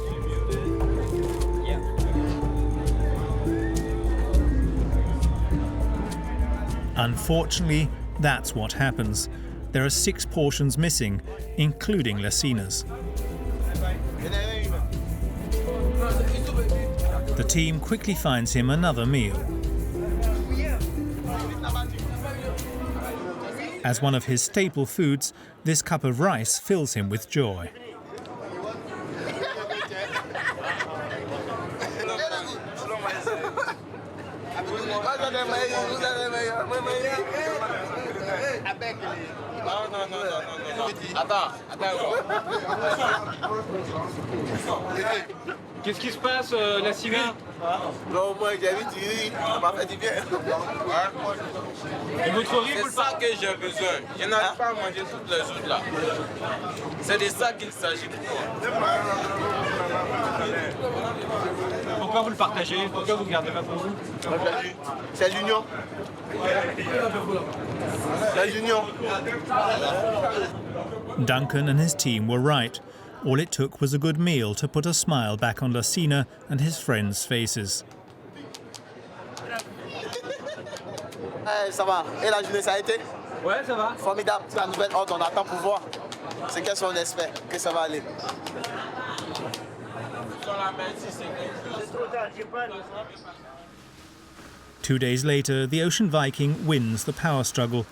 Unfortunately, that's what happens. There are 6 portions missing, including Lassina's. The team quickly finds him another meal. As one of his staple foods, this cup of rice fills him with joy.
Qu'est-ce qui se passe, la Sina?
Non, moi j'habite ici, ça m'a fait du bien.
Et votre riz,
C'est ça que j'ai besoin. Je n'arrive pas à manger tous les jours là. C'est de ça qu'il s'agit pour moi.
Pourquoi vous le partagez? Pourquoi vous ne gardez pas pour vous?
C'est l'union. La l'union.
Duncan and his team were right. All it took was a good meal to put a smile back on Lassina and his friends' faces.
Ça va. Et la journée, ça a été?
Ouais, ça va.
Formidable. C'est la nouvelle ordre, on attend pour voir. C'est qu'est-ce qu'on espère que ça va aller.
2 days later, the Ocean Viking wins the power struggle.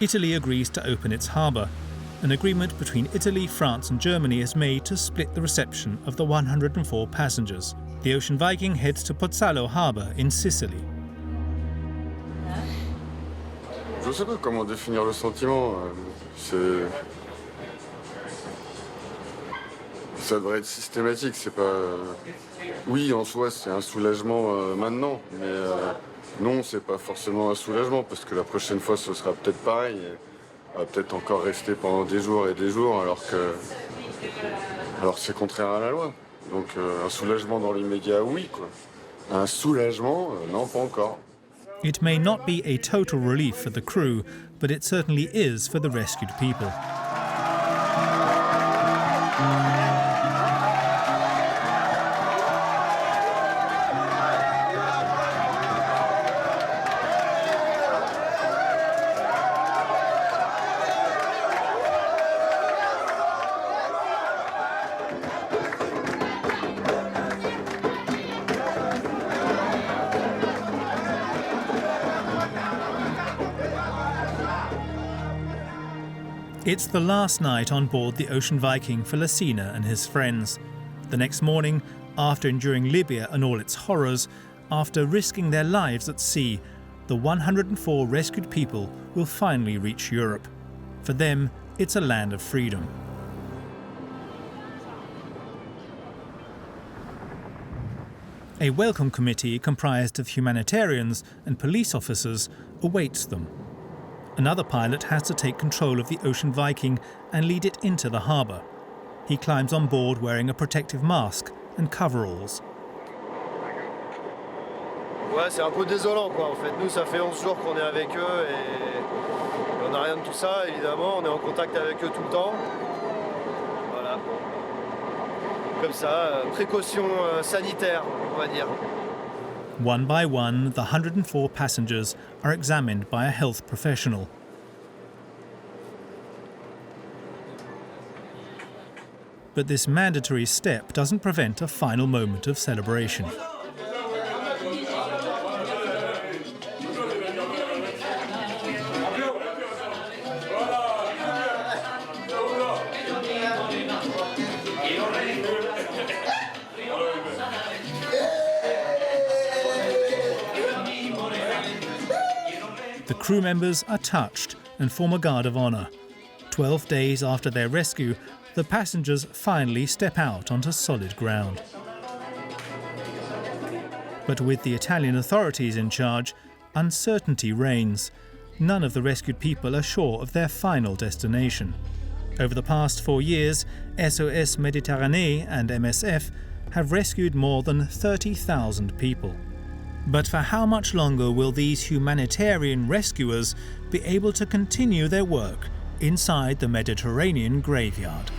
Italy agrees to open its harbour. An agreement between Italy, France and Germany is made to split the reception of the 104 passengers. The Ocean Viking heads to Pozzallo harbour in Sicily.
Je sais pas comment définir le sentiment. Ça devrait être systématique, c'est pas... Oui, en soi, c'est un soulagement maintenant, mais non, c'est pas forcément un soulagement, parce que la prochaine fois, ce sera peut-être pareil. On va peut-être encore rester pendant des jours et des jours, alors que c'est contraire à la loi. Donc un soulagement dans l'immédiat, oui, quoi. Un soulagement, non, pas encore.
It may not be a total relief for the crew, but it certainly is for the rescued people. It's the last night on board the Ocean Viking for Lassina and his friends. The next morning, after enduring Libya and all its horrors, after risking their lives at sea, the 104 rescued people will finally reach Europe. For them, it's a land of freedom. A welcome committee comprised of humanitarians and police officers awaits them. Another pilot has to take control of the Ocean Viking and lead it into the harbour. He climbs on board wearing a protective mask and coveralls.
Ouais, c'est un peu désolant quoi. En fait, nous, ça fait 11 jours qu'on est avec eux et on n'a rien de tout ça, évidemment. On est en contact avec eux tout le temps. Voilà. Comme ça, précaution sanitaire, on va dire.
One by one, the 104 passengers are examined by a health professional. But this mandatory step doesn't prevent a final moment of celebration. The crew members are touched and form a guard of honour. 12 days after their rescue, the passengers finally step out onto solid ground. But with the Italian authorities in charge, uncertainty reigns. None of the rescued people are sure of their final destination. Over the past 4 years, SOS Méditerranée and MSF have rescued more than 30,000 people. But for how much longer will these humanitarian rescuers be able to continue their work inside the Mediterranean graveyard?